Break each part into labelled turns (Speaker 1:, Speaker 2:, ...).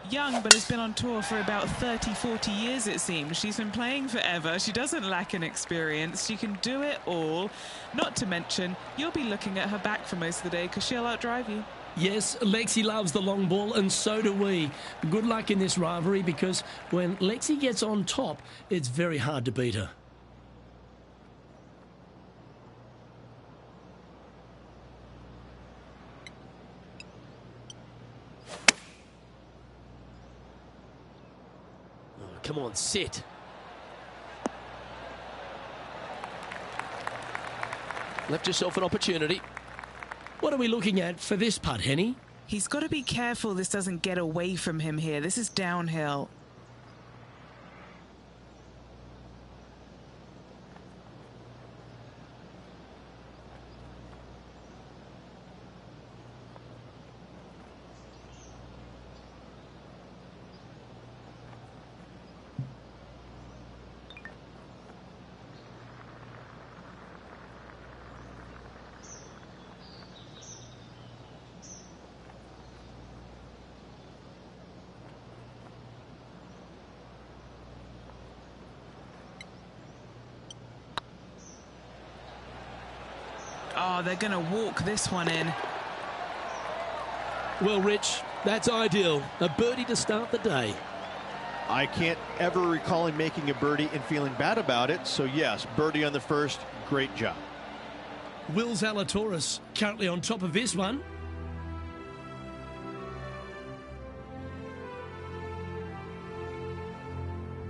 Speaker 1: Young, but has been on tour for about 30, 40 years, it seems. She's been playing forever. She doesn't lack in experience. She can do it all. Not to mention, you'll be looking at her back for most of the day because she'll outdrive you.
Speaker 2: Yes, Lexi loves the long ball, and so do we. Good luck in this rivalry, because when Lexi gets on top, it's very hard to beat her. Oh, come on, sit. Left yourself an opportunity. What are we looking at for this putt, Henny?
Speaker 1: He's got to be careful this doesn't get away from him here. This is downhill. Oh, they're going to walk this one in.
Speaker 2: Well, Rich, that's ideal. A birdie to start the day.
Speaker 3: I can't ever recall him making a birdie and feeling bad about it. So, yes, birdie on the first. Great job.
Speaker 2: Will Zalatoris currently on top of this one.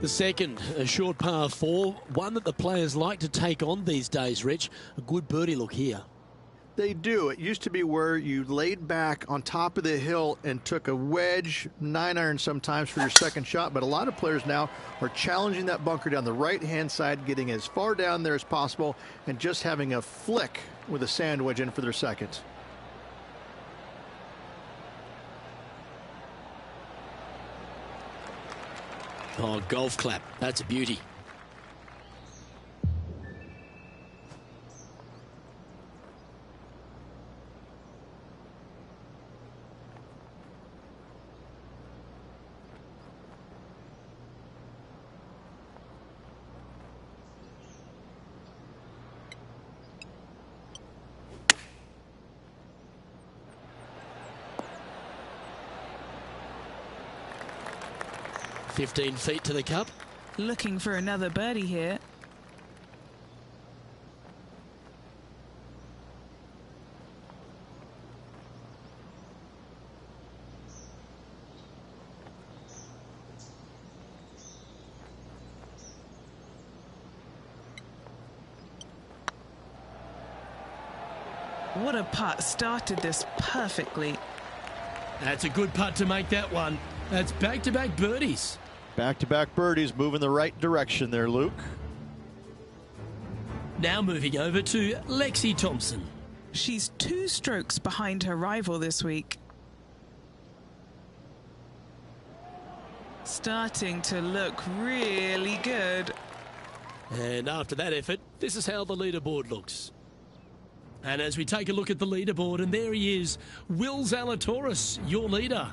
Speaker 2: The second, a short par 4, one that the players like to take on these days, Rich. A good birdie look here.
Speaker 3: They do. It used to be where you laid back on top of the hill and took a wedge, 9-iron sometimes for your second shot, but a lot of players now are challenging that bunker down the right-hand side, getting as far down there as possible, and just having a flick with a sand wedge in for their second.
Speaker 2: Oh, golf clap. That's a beauty. "15 feet to the cup."
Speaker 1: Looking for another birdie here. What a putt. Started this perfectly.
Speaker 2: That's a good putt to make that one. That's back-to-back birdies.
Speaker 3: Back-to-back birdies, moving the right direction there, Luke.
Speaker 2: Now moving over to Lexi Thompson.
Speaker 1: She's 2 strokes behind her rival this week. Starting to look really good.
Speaker 2: And after that effort, this is how the leaderboard looks. And as we take a look at the leaderboard, and there he is, Will Zalatoris, your leader.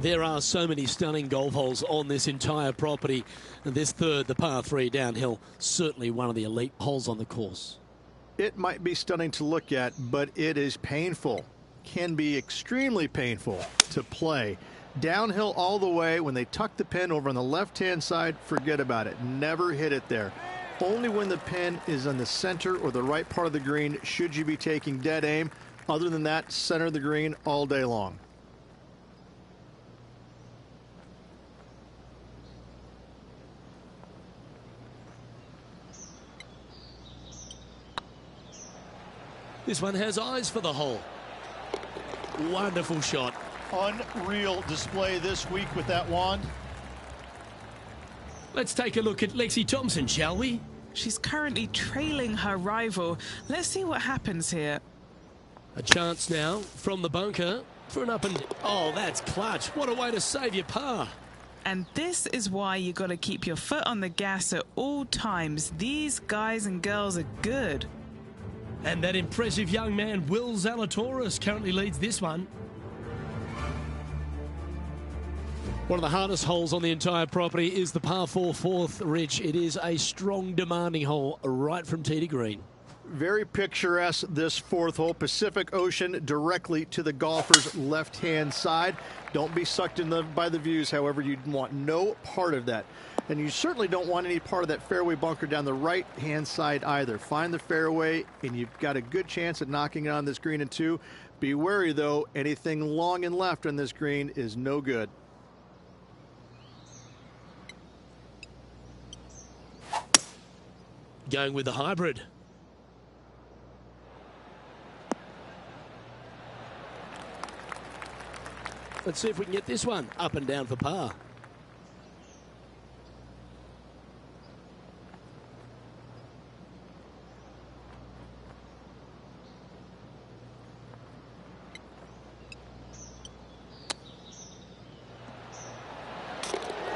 Speaker 2: There are so many stunning golf holes on this entire property. And this third, the par 3 downhill, certainly one of the elite holes on the course.
Speaker 3: It might be stunning to look at, but it is painful. Can be extremely painful to play. Downhill all the way. When they tuck the pin over on the left-hand side, forget about it. Never hit it there. Only when the pin is on the center or the right part of the green should you be taking dead aim. Other than that, center of the green all day long.
Speaker 2: This one has eyes for the hole. Wonderful shot.
Speaker 3: Unreal display this week with that wand.
Speaker 2: Let's take a look at Lexi Thompson, shall we?
Speaker 1: She's currently trailing her rival. Let's see what happens here.
Speaker 2: A chance now from the bunker for an up and... Oh, that's clutch. What a way to save your par.
Speaker 1: And this is why you got to keep your foot on the gas at all times. These guys and girls are good.
Speaker 2: And that impressive young man, Will Zalatoris, currently leads this one. One of the hardest holes on the entire property is the par 4 fourth, Rich. It is a strong, demanding hole right from tee to green.
Speaker 3: Very picturesque, this fourth hole. Pacific Ocean directly to the golfer's left-hand side. Don't be sucked in by the views, however. You want no part of that. And you certainly don't want any part of that fairway bunker down the right-hand side either. Find the fairway, and you've got a good chance at knocking it on this green in two. Be wary, though. Anything long and left on this green is no good.
Speaker 2: Going with the hybrid. Let's see if we can get this one up and down for par.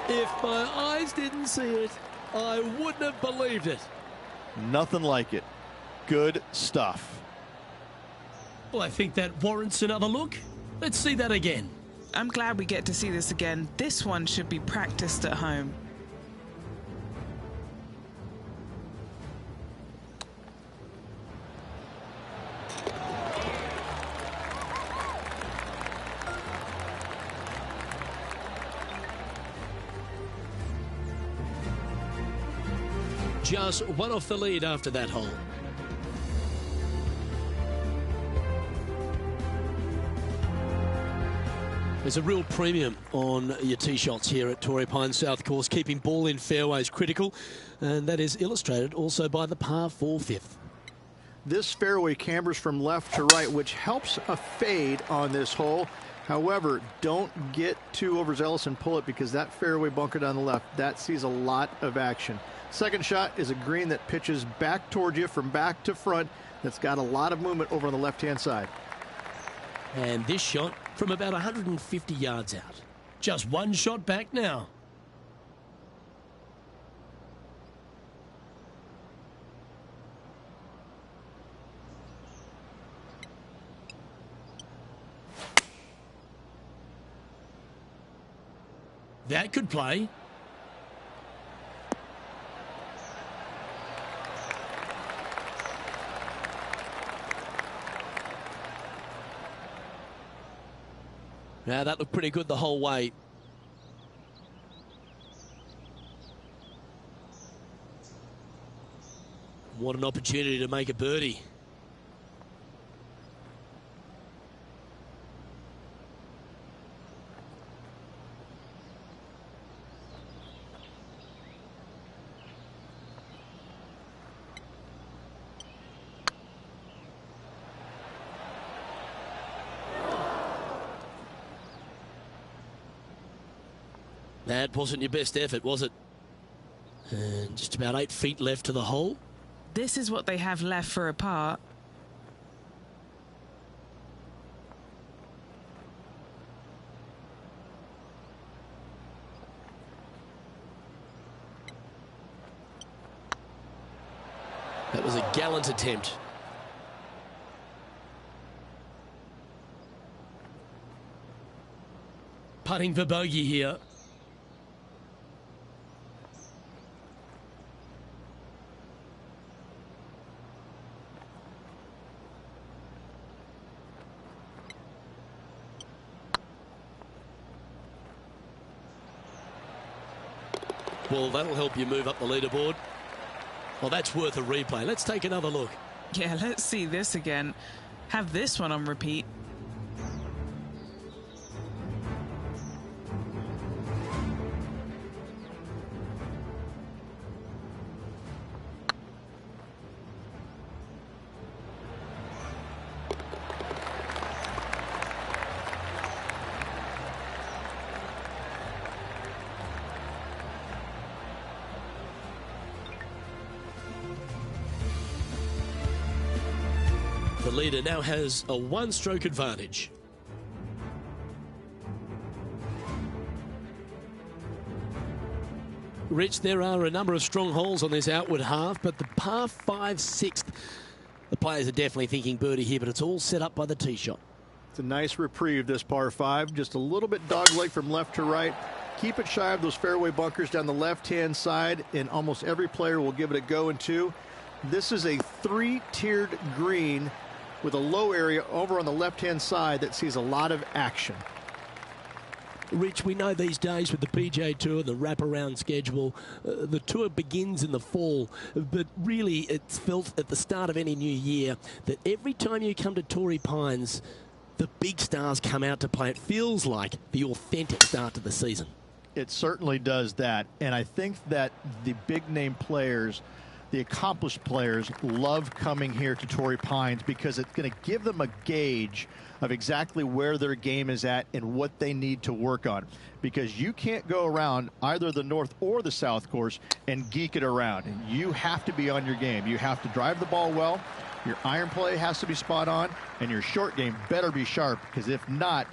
Speaker 2: If my eyes didn't see it, I wouldn't have believed it.
Speaker 3: Nothing like it. Good stuff.
Speaker 2: Well, I think that warrants another look. Let's see that again.
Speaker 1: I'm glad we get to see this again. This one should be practiced at home.
Speaker 2: Just one off the lead after that hole. There's a real premium on your tee shots here at Torrey Pines South Course. Keeping ball in fairways critical, and that is illustrated also by the par 4 fifth.
Speaker 3: This fairway cambers from left to right, which helps a fade on this hole. However, don't get too overzealous and pull it, because that fairway bunker down the left, that sees a lot of action. Second shot is a green that pitches back towards you from back to front. That's got a lot of movement over on the left-hand side.
Speaker 2: And this shot from about 150 yards out. Just one shot back now. That could play. Now that looked pretty good the whole way. What an opportunity to make a birdie. That wasn't your best effort, was it? And just about 8 feet left to the hole.
Speaker 1: This is what they have left for a par.
Speaker 2: That was a gallant attempt. Putting for bogey here. Well, that'll help you move up the leaderboard. Well, that's worth a replay. Let's take another look.
Speaker 1: Yeah, let's see this again. Have this one on repeat.
Speaker 2: The leader now has a one-stroke advantage. Rich, there are a number of strong holes on this outward half, but the par 5 6th, the players are definitely thinking birdie here, but it's all set up by the tee shot.
Speaker 3: It's a nice reprieve, this par 5. Just a little bit dogleg from left to right. keep it shy of those fairway bunkers down the left-hand side, and almost every player will give it a go in two. This is a 3-tiered green with a low area over on the left-hand side that sees a lot of action.
Speaker 2: Rich, we know these days with the PGA Tour, the wraparound schedule, the tour begins in the fall, but really it's felt at the start of any new year that every time you come to Torrey Pines, the big stars come out to play. It feels like the authentic start to the season.
Speaker 3: It certainly does that, and I think that the big-name players, the accomplished players, love coming here to Torrey Pines because it's going to give them a gauge of exactly where their game is at and what they need to work on. Because you can't go around either the north or the south course and geek it around. You have to be on your game. You have to drive the ball well. Your iron play has to be spot on, and your short game better be sharp, because if not,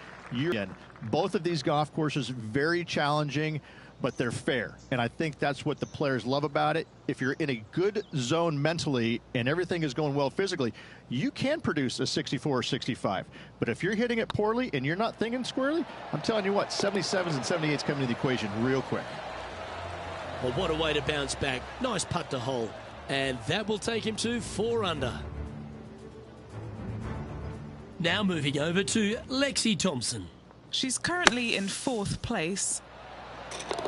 Speaker 3: both of these golf courses very challenging, but they're fair. And I think that's what the players love about it. If you're in a good zone mentally and everything is going well physically, you can produce a 64 or 65. But if you're hitting it poorly and you're not thinking squarely, I'm telling you what, 77s and 78s come into the equation real quick.
Speaker 2: Well, what a way to bounce back. Nice putt to hole. And that will take him to 4 under. Now moving over to Lexi Thompson.
Speaker 1: She's currently in 4th place.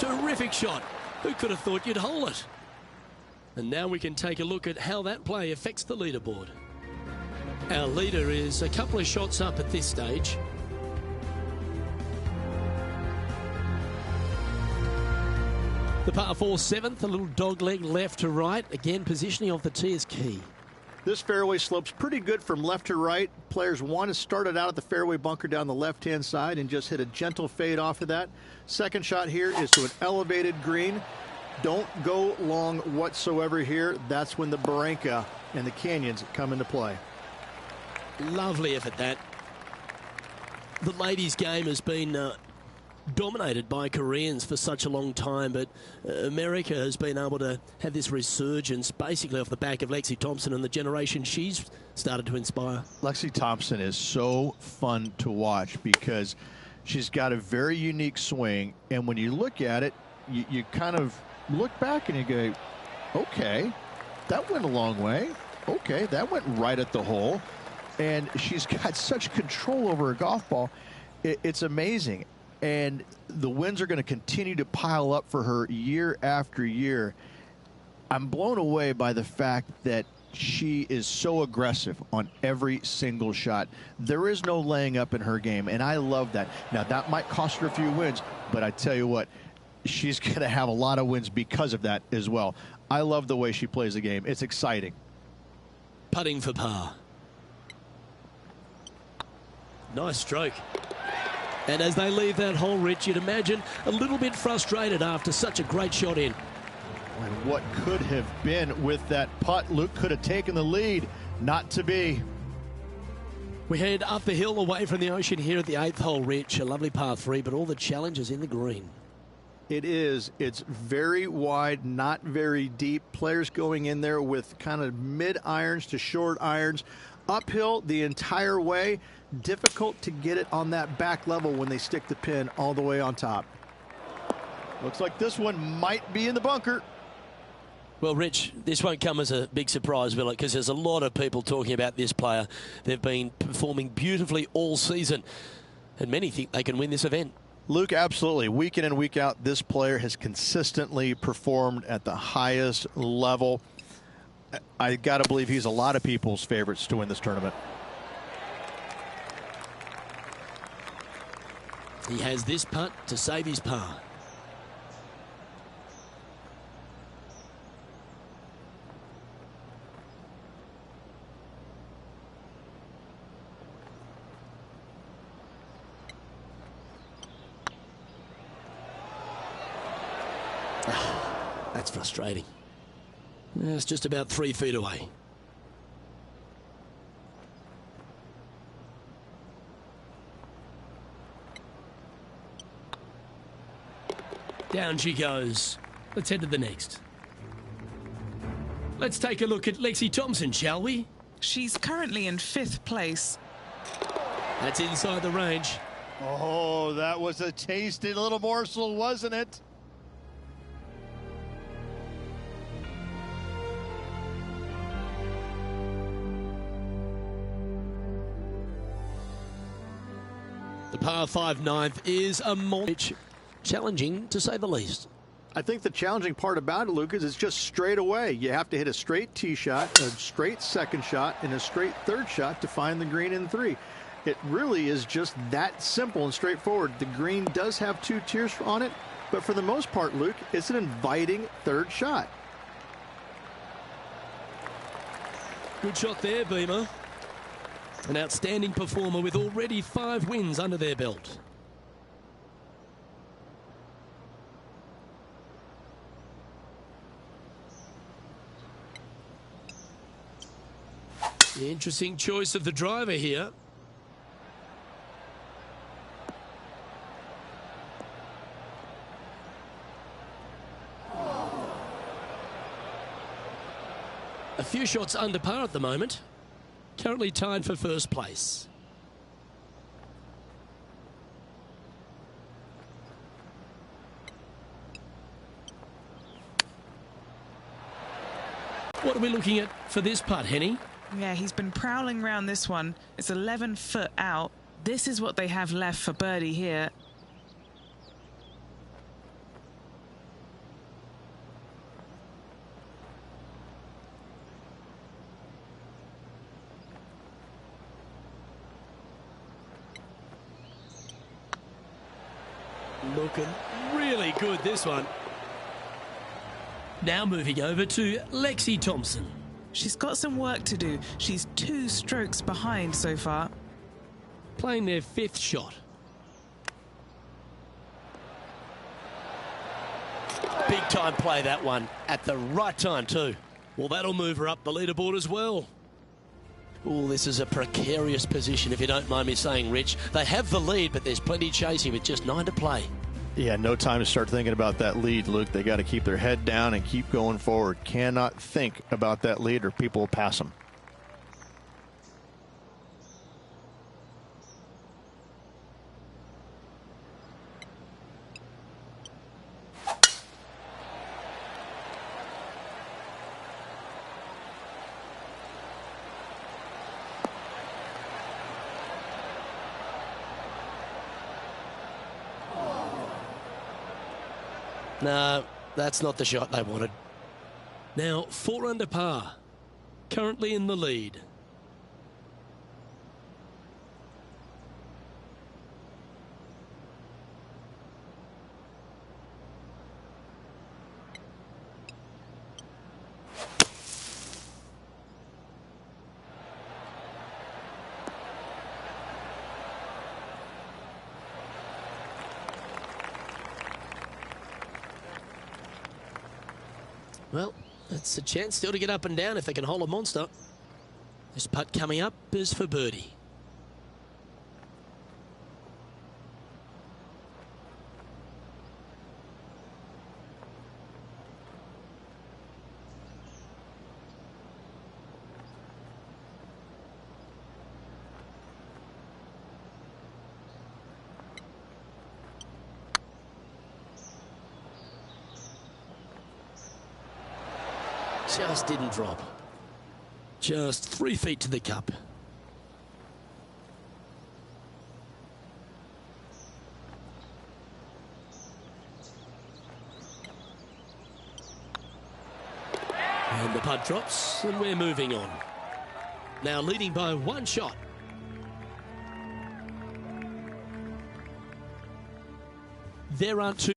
Speaker 2: Terrific shot. Who could have thought you'd hole it? And now we can take a look at how that play affects the leaderboard. Our leader is a couple of shots up at this stage. The par 4 7th, a little dog leg left to right. Again, positioning off the tee is key.
Speaker 3: This fairway slopes pretty good from left to right. Players want to start it out at the fairway bunker down the left-hand side and just hit a gentle fade off of that. Second shot here is to an elevated green. Don't go long whatsoever here. That's when the Barranca and the canyons come into play.
Speaker 2: Lovely effort, that. The ladies' game has been dominated by Koreans for such a long time, but America has been able to have this resurgence basically off the back of Lexi Thompson and the generation she's started to inspire.
Speaker 3: Lexi Thompson is so fun to watch because she's got a very unique swing, and when you look at it, you kind of look back and you go, okay, that went a long way. Okay, that went right at the hole. And she's got such control over her golf ball. It's amazing. And the wins are going to continue to pile up for her year after year. I'm blown away by the fact that she is so aggressive on every single shot. There is no laying up in her game, and I love that. Now, that might cost her a few wins, but I tell you what, she's going to have a lot of wins because of that as well. I love the way she plays the game. It's exciting.
Speaker 2: Putting for par. Nice stroke. And as they leave that hole, Rich, you'd imagine a little bit frustrated after such a great shot in.
Speaker 3: And what could have been with that putt? Luke could have taken the lead. Not to be.
Speaker 2: We head up the hill away from the ocean here at the 8th hole, Rich. A lovely par 3, but all the challenges in the green.
Speaker 3: It is. It's very wide, not very deep. Players going in there with kind of mid irons to short irons. Uphill the entire way. Difficult to get it on that back level when they stick the pin all the way on top. Looks like this one might be in the bunker.
Speaker 2: Well, Rich, this won't come as a big surprise, will it? Because there's a lot of people talking about this player. They've been performing beautifully all season, and many think they can win this event.
Speaker 3: Luke, absolutely. Week in and week out, this player has consistently performed at the highest level. I got to believe he's a lot of people's favorites to win this tournament.
Speaker 2: He has this putt to save his par. That's frustrating. It's just about 3 feet away. Down she goes. Let's head to the next. Let's take a look at Lexi Thompson, shall we?
Speaker 1: She's currently in 5th place.
Speaker 2: That's inside the range.
Speaker 3: Oh, that was a tasty little morsel, wasn't it?
Speaker 2: The par 5 ninth is a more challenging, to say the least.
Speaker 3: I think the challenging part about it, Luke, is it's just straight away. You have to hit a straight tee shot, a straight second shot, and a straight third shot to find the green in 3. It really is just that simple and straightforward. The green does have 2 tiers on it, but for the most part, Luke, it's an inviting third shot.
Speaker 2: Good shot there, Beamer. An outstanding performer with already 5 wins under their belt. The interesting choice of the driver here. A few shots under par at the moment. Currently tied for first place. What are we looking at for this putt, Henny?
Speaker 1: Yeah, he's been prowling around this one. It's 11 foot out. This is what they have left for birdie here.
Speaker 2: Looking really good, this one. Now moving over to Lexi Thompson.
Speaker 1: She's got some work to do. She's 2 strokes behind so far.
Speaker 2: Playing their 5th shot. Big time play, that one. At the right time too. Well, that'll move her up the leaderboard as well. Oh, this is a precarious position, if you don't mind me saying, Rich. They have the lead, but there's plenty chasing with just 9 to play.
Speaker 3: Yeah, no time to start thinking about that lead, Luke. They got to keep their head down and keep going forward. Cannot think about that lead or people will pass them.
Speaker 2: No, that's not the shot they wanted. Now, 4 under par. Currently in the lead. Well, it's a chance still to get up and down if they can hold a monster. This putt coming up is for birdie. Just didn't drop. Just 3 feet to the cup. And the putt drops, and we're moving on. Now leading by 1 shot. There aren't 2.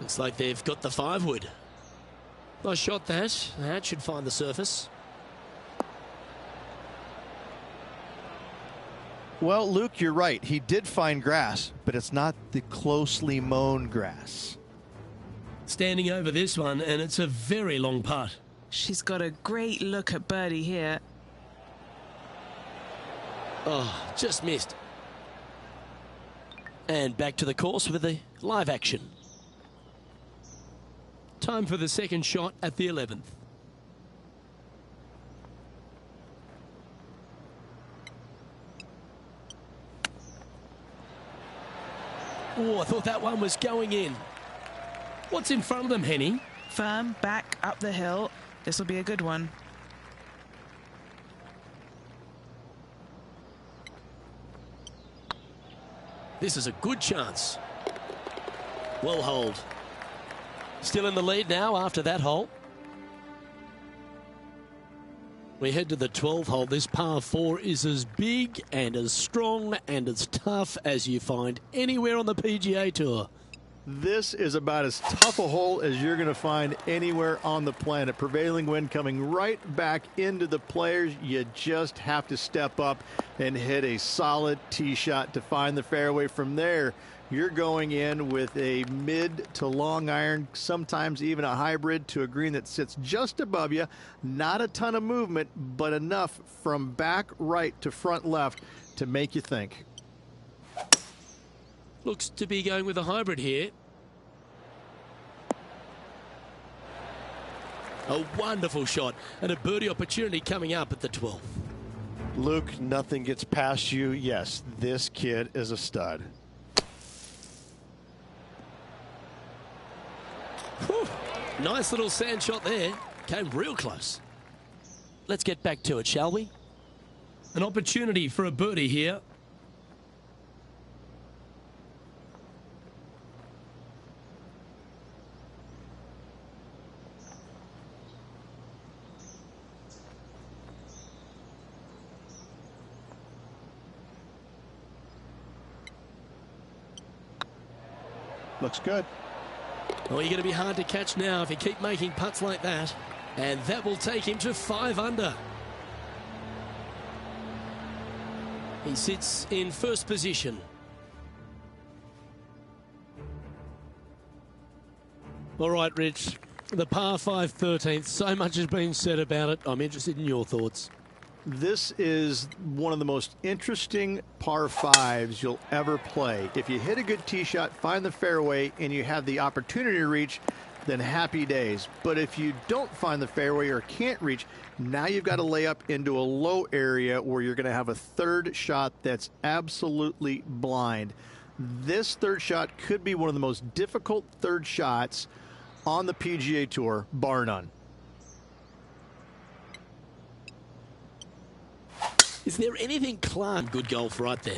Speaker 2: Looks like they've got the 5-wood. Nice shot that. That should find the surface.
Speaker 3: Well, Luke, you're right. He did find grass, but it's not the closely mown grass.
Speaker 2: Standing over this one, and it's a very long putt.
Speaker 1: She's got a great look at birdie here.
Speaker 2: Oh, just missed. And back to the course with the live action. Time for the second shot at the 11th. Oh, I thought that one was going in. What's in front of them, Henny?
Speaker 1: Firm, back, up the hill. This will be a good one.
Speaker 2: This is a good chance. Well holed. Still in the lead now after that hole. We head to the 12th hole. This par 4 is as big and as strong and as tough as you find anywhere on the PGA Tour.
Speaker 3: This is about as tough a hole as you're going to find anywhere on the planet. Prevailing wind coming right back into the players. You just have to step up and hit a solid tee shot to find the fairway. From there, you're going in with a mid to long iron, sometimes even a hybrid, to a green that sits just above you. Not a ton of movement, but enough from back right to front left to make you think.
Speaker 2: Looks to be going with a hybrid here. A wonderful shot and a birdie opportunity coming up at the 12th.
Speaker 3: Luke, nothing gets past you. Yes, this kid is a stud.
Speaker 2: Whew. Nice little sand shot there. Came real close. Let's get back to it, shall we? An opportunity for a birdie here.
Speaker 3: Looks good.
Speaker 2: Oh, you're going to be hard to catch now if you keep making putts like that. And that will take him to 5 under. He sits in first position. All right, Rich. The par 5 13th. So much has been said about it. I'm interested in your thoughts.
Speaker 3: This is one of the most interesting par 5s you'll ever play. If you hit a good tee shot, find the fairway, and you have the opportunity to reach, then happy days. But if you don't find the fairway or can't reach, now you've got to lay up into a low area where you're going to have a third shot that's absolutely blind. This third shot could be one of the most difficult third shots on the PGA Tour, bar none.
Speaker 2: Is there anything calm? Good golf right there.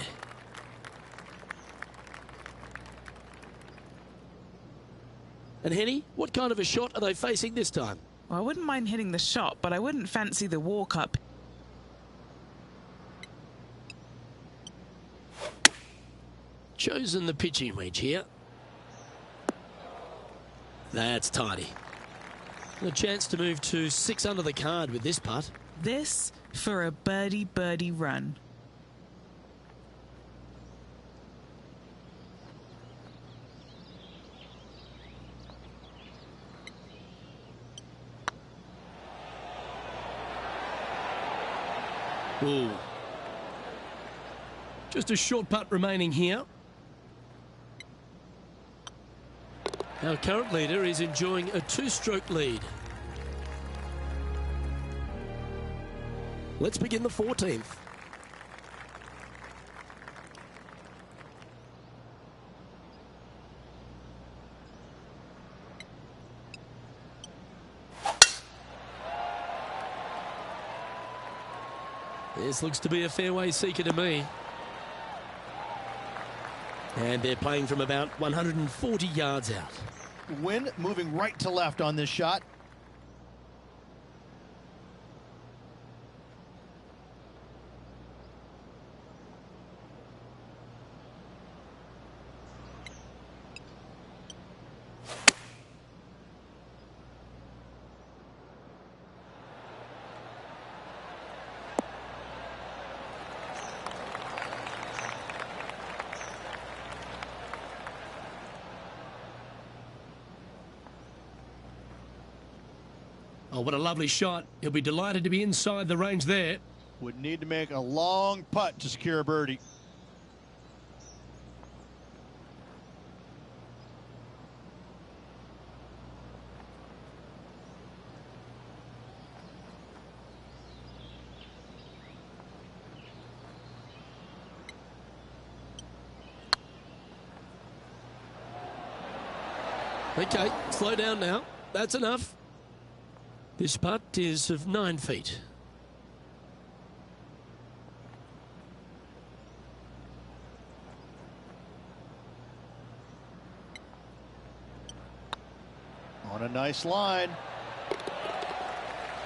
Speaker 2: And Henny, what kind of a shot are they facing this time?
Speaker 1: Well, I wouldn't mind hitting the shot, but I wouldn't fancy the walk up.
Speaker 2: Chosen the pitching wedge here. That's tidy. And a chance to move to 6 under the card with this putt.
Speaker 1: This for a birdie run.
Speaker 2: Ooh. Just a short putt remaining here. Our current leader is enjoying a 2-stroke lead. Let's begin the 14th. This looks to be a fairway seeker to me. And they're playing from about 140 yards out.
Speaker 3: Wind moving right to left on this shot.
Speaker 2: Oh, what a lovely shot. He'll be delighted to be inside the range there.
Speaker 4: Would need to make a long putt to secure a birdie.
Speaker 2: Okay, slow down now. That's enough. This putt is of 9 feet.
Speaker 4: On a nice line.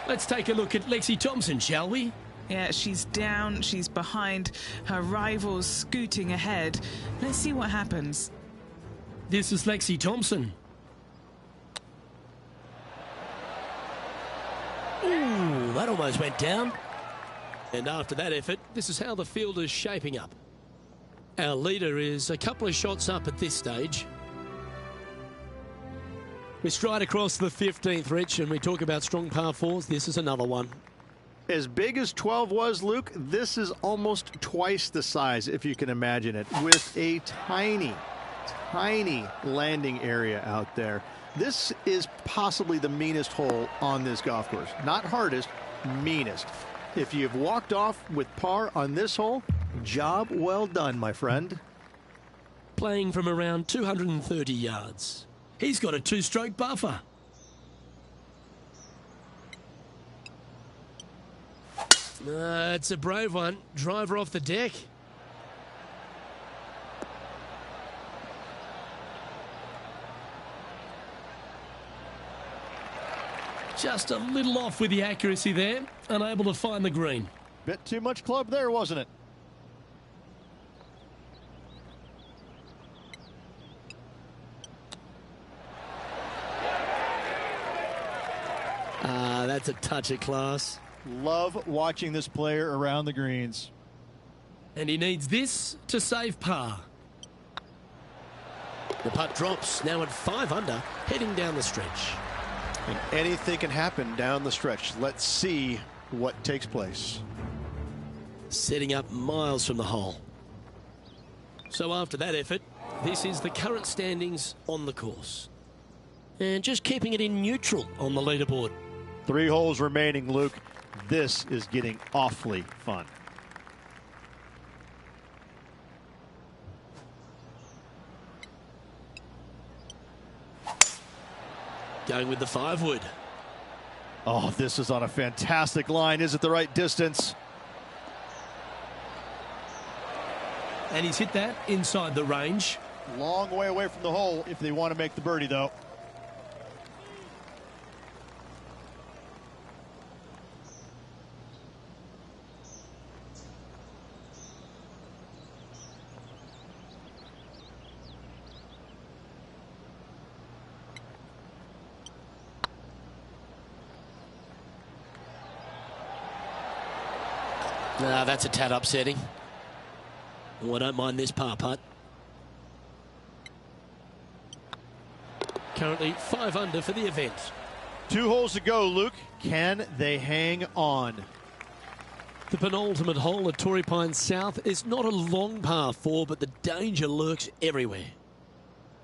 Speaker 2: Let's take a look at Lexi Thompson, shall we?
Speaker 1: Yeah, she's down, she's behind, her rivals scooting ahead. Let's see what happens.
Speaker 2: This is Lexi Thompson. Ooh, that almost went down. And after that effort, this is how the field is shaping up. Our leader is a couple of shots up at this stage. We stride across the 15th, Rich, and we talk about strong par fours. This is another one.
Speaker 3: As big as 12 was, Luke, this is almost twice the size, if you can imagine it, with a tiny landing area out there. This is possibly the meanest hole on this golf course. Not hardest, meanest. If you've walked off with par on this hole, job well done, my friend.
Speaker 2: Playing from around 230 yards. He's got a 2-stroke buffer. It's a brave one. Driver off the deck. Just a little off with the accuracy there. Unable to find the green.
Speaker 4: Bit too much club there, wasn't it?
Speaker 2: That's a touch of class.
Speaker 4: Love watching this player around the greens.
Speaker 2: And he needs this to save par. The putt drops, now at 5 under, heading down the stretch.
Speaker 4: And anything can happen down the stretch. Let's see what takes place.
Speaker 2: Setting up miles from the hole. So after that effort, this is the current standings on the course. And just keeping it in neutral on the leaderboard.
Speaker 4: 3 holes remaining, Luke. This is getting awfully fun.
Speaker 2: Going with the 5-wood.
Speaker 4: Oh, this is on a fantastic line. Is it the right distance?
Speaker 2: And he's hit that inside the range.
Speaker 4: Long way away from the hole if they want to make the birdie, though.
Speaker 2: That's a tad upsetting. Oh, I don't mind this par putt. Currently 5 under for the event.
Speaker 4: 2 holes to go, Luke. Can they hang on?
Speaker 2: The penultimate hole at Torrey Pines South is not a long par 4, but the danger lurks everywhere.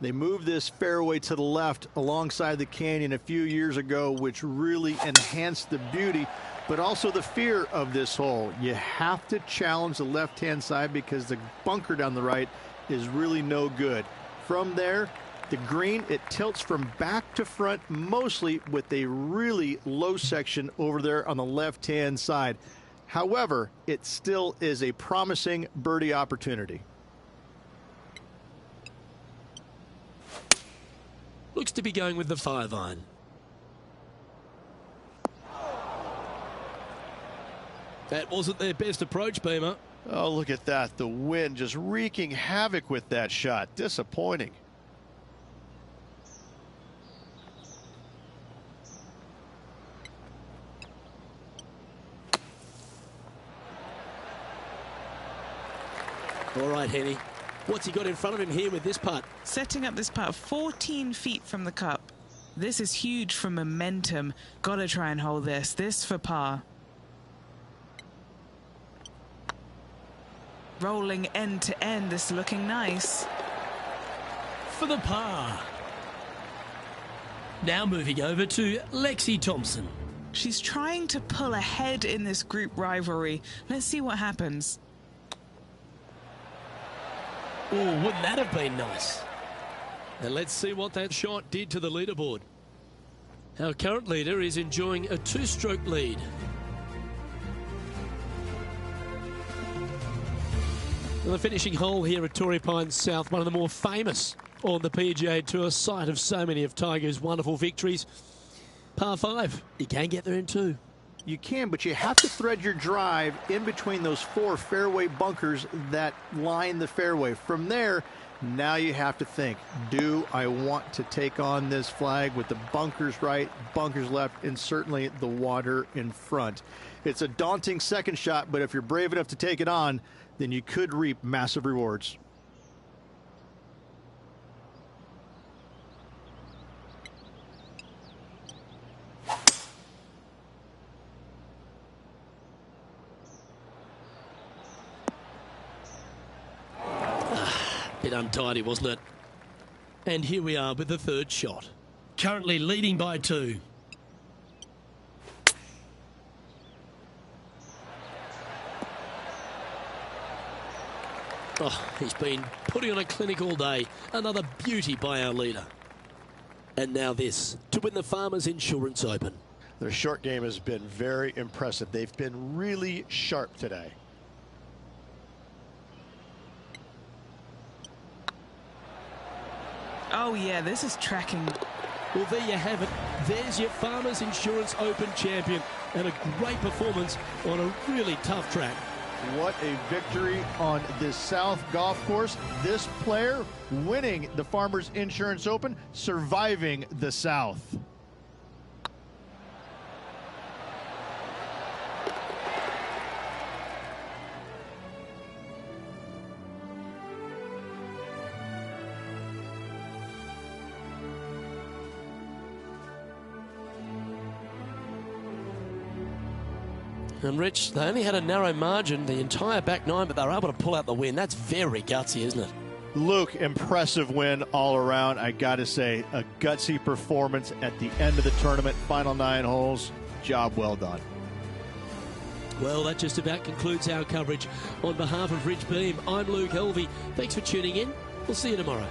Speaker 3: They moved this fairway to the left alongside the canyon a few years ago, which really enhanced the beauty, but also the fear of this hole. You have to challenge the left-hand side because the bunker down the right is really no good. From there, the green, it tilts from back to front, mostly with a really low section over there on the left-hand side. However, it still is a promising birdie opportunity.
Speaker 2: Looks to be going with the 5-iron. That wasn't their best approach, Beamer.
Speaker 4: Oh, look at that. The wind just wreaking havoc with that shot. Disappointing.
Speaker 2: All right, Henny. What's he got in front of him here with this putt?
Speaker 1: Setting up this putt 14 feet from the cup. This is huge for momentum. Got to try and hold this. This for par. Rolling end to end. This looking nice.
Speaker 2: For the par. Now moving over to Lexi Thompson.
Speaker 1: She's trying to pull ahead in this group rivalry. Let's see what happens.
Speaker 2: Oh, wouldn't that have been nice? And let's see what that shot did to the leaderboard. Our current leader is enjoying a 2-stroke lead. Well, the finishing hole here at Torrey Pines South, one of the more famous on the PGA Tour, site of so many of Tiger's wonderful victories. Par 5, you can get there in 2.
Speaker 3: You can, but you have to thread your drive in between those 4 fairway bunkers that line the fairway. From there, now you have to think, do I want to take on this flag with the bunkers right, bunkers left, and certainly the water in front? It's a daunting second shot, but if you're brave enough to take it on, then you could reap massive rewards.
Speaker 2: Bit untidy, wasn't it? And here we are with the 3rd shot. Currently leading by 2. Oh, he's been putting on a clinic all day. Another beauty by our leader. And now this, to win the Farmers Insurance Open.
Speaker 4: Their short game has been very impressive. They've been really sharp today.
Speaker 1: Oh, yeah, this is tracking.
Speaker 2: Well, there you have it. There's your Farmers Insurance Open champion. And a great performance on a really tough track.
Speaker 3: What a victory on this South golf course. This player winning the Farmers Insurance Open, surviving the South.
Speaker 2: And Rich, they only had a narrow margin the entire back 9, but they were able to pull out the win. That's very gutsy, isn't it?
Speaker 3: Luke, impressive win all around. I got to say, a gutsy performance at the end of the tournament. Final 9 holes. Job well done.
Speaker 2: Well, that just about concludes our coverage. On behalf of Rich Beem, I'm Luke Helvey. Thanks for tuning in. We'll see you tomorrow.